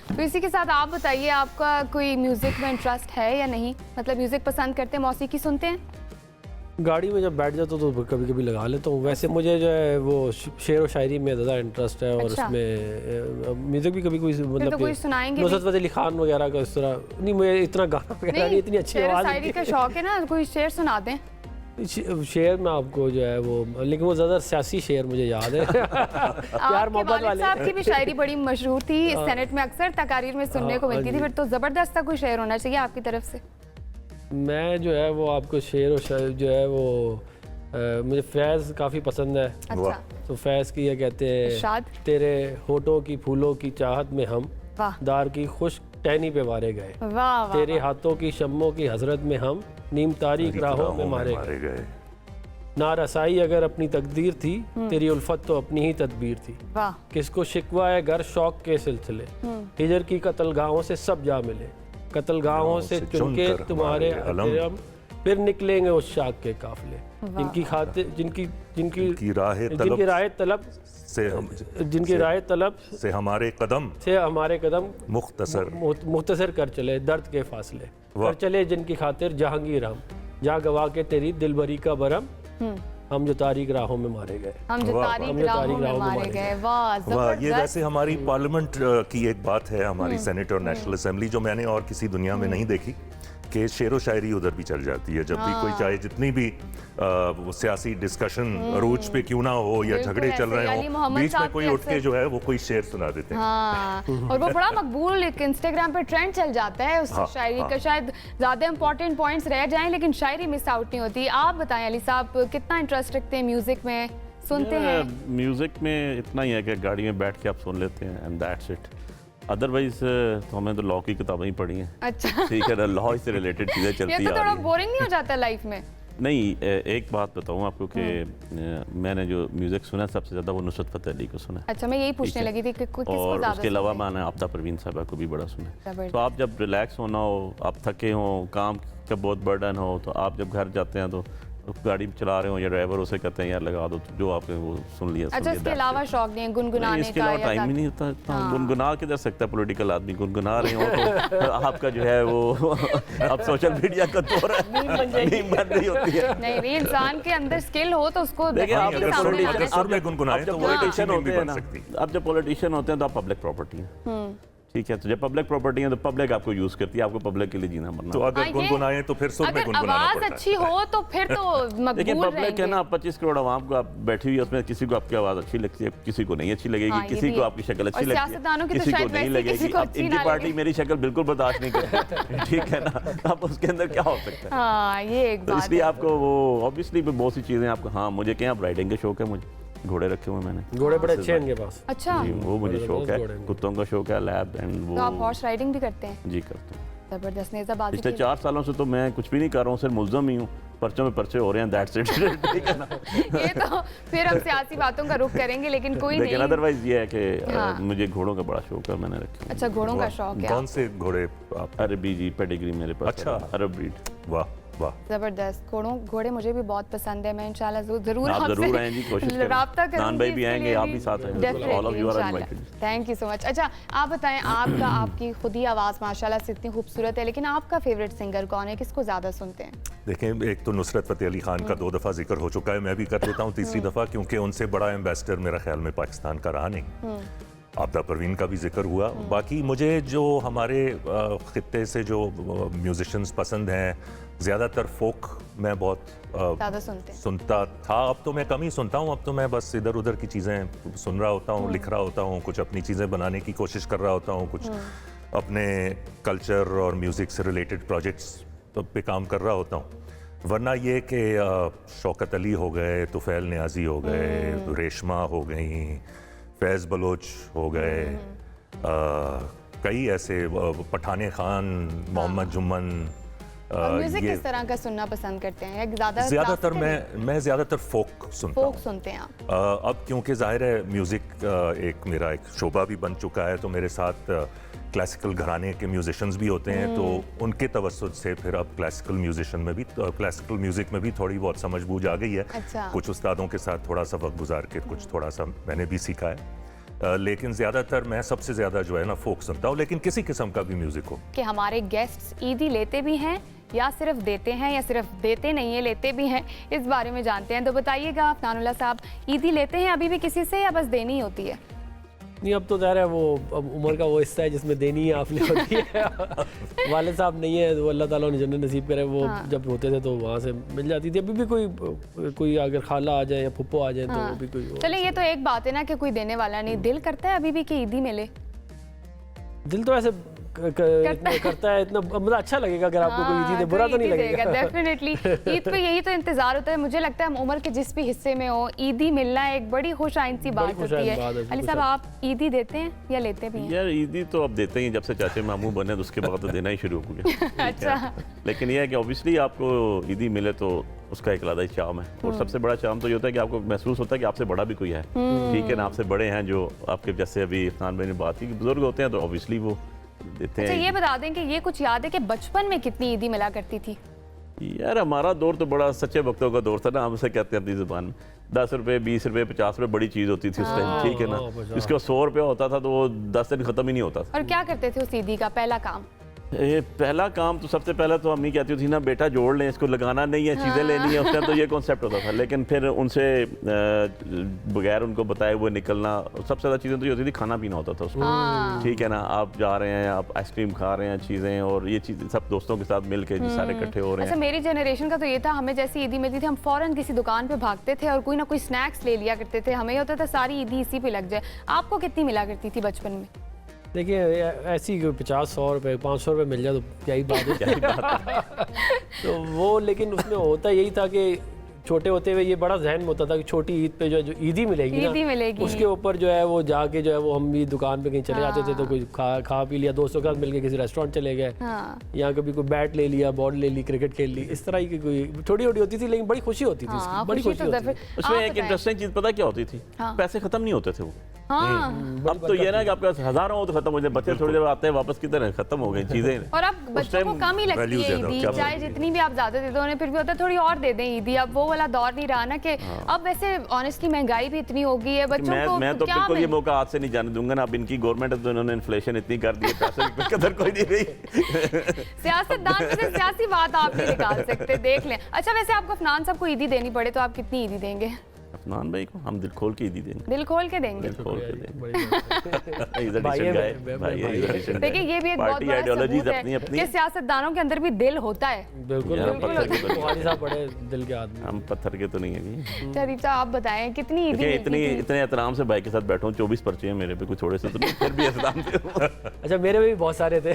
तो इसी के साथ आप बताइए, आपका कोई म्यूज़िक में इंटरेस्ट है या नहीं? मतलब म्यूज़िक पसंद करते हैं, मौसीकी सुनते हैं? गाड़ी में जब बैठ जाता हूँ तो कभी कभी लगा लेता हूँ। वैसे मुझे जो है वो शेर व शायरी में ज़्यादा इंटरेस्ट है और अच्छा। उसमें म्यूज़िक भी कभी कोई मतलब तो कोई सुनाएंगे भी? नुसरत फ़तेह अली खान वगैरह का इस तरह नहीं, मुझे इतना गाना वगैरह नहीं, इतनी अच्छी शेर आवाज़ शायरी का शौक है ना, कोई शेर सुना दें। शेर में आपको जो है वो, लेकिन वो ज़्यादा सियासी शेर मुझे याद है प्यार मोहब्बत वालिद वाले। साहब की भी शायरी बड़ी मशहूर थी, सेनेट में अक्सर तकारीर में सुनने को मिलती थी। फिर तो ज़बरदस्त कोई शेर होना चाहिए आपकी तरफ से। मैं जो है वो आपको शेर और शायर जो है वो मुझे फैज़ काफ़ी पसंद है। अच्छा, तो फैज़ की ये कहते हैं, इरशाद। तेरे होठों की फूलों की चाहत में हम वाह दार की खुश टहनी पे मारे गए, वाह वाह, तेरे हाथों की शम्मों की हजरत में हम नीम तारीख राहों में मारे गए। ना रसाई अगर अपनी तकदीर थी, तेरी उल्फत तो अपनी ही तदबीर थी। वाह किसको शिकवा है घर शौक के सिलसिले, हिजर की कत्लगाहों से सब जा मिले, कत्लगाहों से चुनके तुम्हारे अलम, फिर निकलेंगे उस शाख के काफिले, जिनकी खातिर जिनकी राह तलब जिनकी राह तलब से हमारे कदम मुख्तसर कर चले दर्द के फासले, कर चले जिनकी खातिर जहांगीर हम, जा गवा के तेरी दिलबरी का बरम, हम जो तारीख राहों में मारे गए। हम जो तारीख राहों में मारे गए। वाह वाह, ये वैसे हमारी पार्लियामेंट की एक बात है, हमारी सेनेट और नेशनल असेंबली, जो मैंने और किसी दुनिया में नहीं देखी, कि शेर व शायरी उधर भी चल जाती है। जब भी कोई चाहे जितनी भी वो सियासी डिस्कशन अरूज पे क्यों ना हो या झगड़े चल रहे हो, बीच में कोई उठ के जो है वो कोई शेर सुना देते हैं। हाँ, और वो बड़ा मकबूल, एक इंस्टाग्राम पे ट्रेंड चल जाता है उस शायरी का। शायद ज़्यादा इंपॉर्टेंट पॉइंट्स रह जाएं लेकिन शायरी मिस आउट नहीं होती। आप बताएं अली साहब, कितना इंटरेस्ट रखते हैं म्यूज़िक में, सुनते हैं? म्यूज़िक में इतना ही है कि गाड़ी में बैठ के आप सुन लेते हैं एंड दैट्स इट। अदरवाइज तो हमें तो लॉ की किताबें ही पढ़ी हैं। अच्छा, ठीक है ना, लॉ से रिलेटेड चीज़ें चलती हैं। ये तो थोड़ा बोरिंग नहीं हो जाता लाइफ में? नहीं, एक बात बताऊँ आपको कि मैंने जो म्यूज़िक सुना सबसे ज़्यादा वो नुसरत फ़तेह अली को सुना। अच्छा, मैं यही पूछने लगी थी कि किसको और ज़्यादा उसके अलावा सुनते हैं? मैंने आबिदा परवीन साहबा को भी बड़ा सुना। जबरदस्त। तो आप जब रिलैक्स होना हो, आप थके हो, काम का बहुत बर्डन हो, तो आप जब घर जाते हैं तो गाड़ी चला रहे हो या ड्राइवर उसे कहते हैं यार लगा दो, तो जो आपने वो सुन लिया। अच्छा, इसके अलावा शौक नहीं है गुनगुनाने का? इसके अलावा टाइम ही नहीं होता इतना। गुनगुना के दे सकता है पॉलिटिकल आदमी, गुनगुना रहे हो तो आपका जो है वो अब सोशल मीडिया का दौर है, मीम बन रही होती है। नहीं, इंसान के अंदर स्किल हो तो उसको देखिए, आप जब पॉलिटिशियन होते हैं ना, आप जब पॉलिटिशियन होते हैं तो आप पब्लिक प्रॉपर्टी है, ठीक है। तो जब पब्लिक प्रॉपर्टी है तो पब्लिक आपको यूज करती है, आपको पब्लिक के लिए जीना मरना। तो अगर गुनगुनाए तो फिर सुर में गुनगुनाना आवाज पड़ता है। अच्छी हो तो फिर तो मकबूल देखिए, पब्लिक है रहेंगे। ना, 25 करोड़ आवाम को आप बैठी हुई है, उसमें किसी को आपकी आवाज़ अच्छी लगती है, किसी को नहीं अच्छी लगेगी, हाँ, किसी को आपकी शक्ल अच्छी लगती सियासतदानों है, की तो किसी को शायद नहीं वैसे किसी लगेगी। को अब अच्छी इनकी ना पार्टी लगे। मेरी शक्ल बिल्कुल बर्दाश्त नहीं करती, ठीक है ना, अब उसके अंदर क्या हो सकता है। हाँ, ये एक तो बात इसलिए है। आपको वो ऑब्वियसली बहुत सी चीज़ें आपको, हाँ मुझे क्या, अब राइडिंग का शौक है, मुझे घोड़े रखे हुए मैंने। घोड़े बड़े अच्छे हैं इनके पास। अच्छा, जी, वो मुझे शौक है, कुत्तों का शौक है, लैब एंड वो। तो आप हॉर्स राइडिंग भी करते हैं? जी करता हूँ। जबरदस्त। नेज़ाबाजी पिछले 4 सालों से तो मैं कुछ भी नहीं कर रहा हूँ, सिर्फ मुल्ज़म ही हूँ, पर्चों में पर्चे हो रहे हैं, दैट्स इट, ठीक है ना। ये तो फिर हम सियासी बातों का रुख करेंगे, लेकिन कोई लेकिन नहीं। अदरवाइज ये है कि हाँ। मुझे घोड़ों का बड़ा शौक है, मैंने रखे। अच्छा, घोड़ों का शौक है? कौन से घोड़े आप? अरबी जी, पेडिग्री मेरे पास। अच्छा। अरब ब्रीड। वाह वाह, जबरदस्त। घोड़े मुझे भी बहुत पसंद है। मैं इंशाल्लाह जरूर आप जरूर आएं जी, कोशिश करें। राब्ता करूंगी। नान भाई भी आएंगे, आप भी साथ आएंगे, all of you are invited. Thank you so much. अच्छा, आप बताएं, आपकी खुद ही आवाज़ माशाल्लाह से इतनी खूबसूरत है, लेकिन आपका फेवरेट सिंगर कौन है, किसको ज़्यादा सुनते हैं? देखें, एक तो नुसरत फ़तेह अली खान का 2 दफ़ा जिक्र हो चुका है, मैं भी कर देता हूँ तीसरी दफ़ा, क्योंकि उनसे बड़ा एम्बेसडर मेरा ख्याल में पाकिस्तान का रहा नहीं। आबिदा परवीन का भी जिक्र हुआ। बाकी मुझे जो हमारे खित्ते से जो म्यूजिशंस पसंद हैं, ज़्यादातर फोक मैं बहुत ज़्यादा सुनता था। अब तो मैं कम ही सुनता हूँ, अब तो मैं बस इधर उधर की चीज़ें सुन रहा होता हूँ, लिख रहा होता हूँ, कुछ अपनी चीज़ें बनाने की कोशिश कर रहा होता हूँ, कुछ अपने कल्चर और म्यूज़िक से रिलेटेड प्रोजेक्ट्स पे काम कर रहा होता हूँ। वरना ये कि शौकत अली हो गए, तुफैल नियाज़ी हो गए, रेशमा हो गई, फैज़ बलोच हो गए, कई ऐसे, पठाने खान, मोहम्मद जुम्मन। म्यूजिक किस तरह का सुनना पसंद करते हैं? ज़्यादातर मैं ज़्यादातर फोक सुनते हैं आप? अब क्योंकि ज़ाहिर है म्यूज़िक एक मेरा एक शोबा भी बन चुका है, तो मेरे साथ क्लासिकल घराने के म्यूजिशंस भी होते हैं, तो उनके तवज्जुह से फिर अब क्लासिकल म्यूज़िक में भी थोड़ी बहुत समझ बूझ आ गई है। अच्छा। कुछ उस्तादों के साथ थोड़ा सा वक्त गुजार के कुछ थोड़ा सा मैंने भी सीखा है। लेकिन ज़्यादातर मैं सबसे ज़्यादा जो है ना फोक सुनता हूँ, लेकिन किसी किस्म का भी म्यूज़िक हो। कि हमारे गेस्ट्स ईदी लेते भी हैं या सिर्फ देते हैं या सिर्फ देते नहीं है लेते भी हैं, इस बारे में जानते हैं। तो बताइएगा अफनानुल्लाह साहब, ईदी लेते हैं अभी भी किसी से या बस देनी होती है? नहीं, अब तो ज़ाहिर है वो अब उम्र का वो हिस्सा है जिसमें देनी है आपने होती है। वाले साहब नहीं है तो अल्लाह ताला ने जन्नत नसीब करे, वो जब होते थे तो वहाँ से मिल जाती थी। अभी भी कोई अगर खाला आ जाए या फुप्पो आ जाए तो वो भी कोई। चले, ये तो एक बात है ना कि कोई देने वाला नहीं, दिल करता है अभी भी कि ईदी मिले? दिल तो ऐसे करता है, इतना मतलब अच्छा लगेगा अगर आपको कोई ईदी दे, बुरा तो नहीं लगेगा। डेफिनेटली ईद पे यही तो इंतजार होता है। मुझे लगता है हम उम्र के जिस भी हिस्से में हो, ईदी मिलना एक बड़ी खुशाइन सी बात होती है। अली साहब, आप ईदी देते हैं या लेते भी हैं? यार ईदी तो अब देते ही, जब से चाचे मामू बने तो उसके बाद तो देना ही शुरू हो गया। अच्छा, लेकिन यह है कि ऑब्वियसली आपको ईदी मिले तो उसका एक अलग ही चाम है, और सबसे बड़ा चाम तो ये होता है कि आपको महसूस होता है कि आपसे बड़ा भी कोई है। ठीक है ना, आपसे बड़े हैं जो आपके, जैसे अभी इफ़नान भाई ने बात की कि बुजुर्ग होते हैं तो ऑब्वियसली वो देते हैं। अच्छा, ये बता दें कि ये कुछ याद है कि बचपन में कितनी ईदी मिला करती थी? यार हमारा दौर तो बड़ा सच्चे वक्तों का दौर था ना, हमसे कहते हैं अपनी जुबान में। 10 रुपए, 20 रुपए, 50 रुपए बड़ी चीज़ होती थी उस टाइम। ठीक है ना, इसका 100 रुपया होता था तो वो 10 दिन खत्म ही नहीं होता था। और क्या करते थे उस ईदी का पहला काम? पहला काम तो सबसे पहले तो अम्मी कहती थी ना, बेटा जोड़ लें, इसको लगाना नहीं है, चीज़ें लेनी है। उस टाइम तो ये कॉन्सेप्ट होता था, लेकिन फिर उनसे बगैर उनको बताए हुए निकलना। सबसे ज़्यादा चीज़ें तो ये होती थी, खाना पीना होता था उसको। ठीक है ना, आप जा रहे हैं, आप आइसक्रीम खा रहे हैं, चीज़ें, और ये चीज़ें सब दोस्तों के साथ मिल के सारे इकट्ठे हो रहे हैं। अच्छा, मेरी जनरेशन का तो ये था, हमें जैसी ईदी मिलती थी हम फ़ौरन किसी दुकान पे भागते थे और कोई ना कोई स्नैक्स ले लिया करते थे। हमें होता था सारी ईदी इसी पे लग जाए। आपको कितनी मिला करती थी बचपन में? देखिए ऐसी 50-100 रुपये 500 रुपये मिल जाए तो क्या ही बात है। तो वो, लेकिन उसमें होता यही था कि छोटे होते हुए ये बड़ा जहन में होता था कि छोटी ईद पे जो ईदी मिलेगी ना, उसके ऊपर जो है वो जाके जो है वो हम भी दुकान पे कहीं चले जाते थे तो कोई खा पी लिया, दोस्तों के साथ मिलके किसी रेस्टोरेंट चले गए, यहाँ कभी कोई बैट ले लिया, बॉल ले ली, क्रिकेट खेल ली, इस तरह की कोई छोटी छोटी होती थी, लेकिन बड़ी खुशी होती थी इसकी, बड़ी खुशी होती थी। उसमें एक इंटरेस्टिंग चीज़ पता क्या होती थी? पैसे खत्म नहीं होते थे वो। अब तो ये ना कि आपके पास हज़ारों हो तो खत्म हो जाए, बच्चे थोड़ी देर आते हैं वापस की तरह खत्म हो गई चीज़ें। और अब बच्चों को कम ही लगती है ईदी, चाहे जितनी भी आप ज़्यादा दे दो उन्हें, फिर भी होता है थोड़ी और दे दें ईदी। अब वो वाला दौर नहीं रहा ना कि अब वैसे ऑनेस्टली महंगाई भी इतनी हो गई है, बच्चों को मैं तो बिल्कुल ये मौका हाथ से नहीं जाने दूंगा ना। अब इनकी गवर्नमेंट है तो इन्होंने इन्फ्लेशन इतनी कर दी है, पैसे की कदर कोई नहीं रही। सियासतदान से सियासी बात आप नहीं निकाल सकते, देख लें। अच्छा, वैसे आपको अफनान साहब को ईदी देनी पड़े तो आप कितनी ईदी देंगे? अफनान भाई को हम दिल खोल के ईदी देंगे। दिल खोल के देंगे? दिल खोल के देंगे। देखिए, ये भी एक बहुत बड़ा सबूत है कि सियासतदानों के अंदर भी दिल होता है। बिल्कुल, बड़े दिल के आदमी, हम पत्थर के तो नहीं है। शरीफ साहब, आप बताएं कितनी ईदी? इतने एहतराम से भाई के साथ बैठा हूँ, 24 पर्चे हैं मेरे पे, कुछ थोड़े से तो नहीं, फिर भी एहतराम। अच्छा, मेरे भी बहुत सारे थे।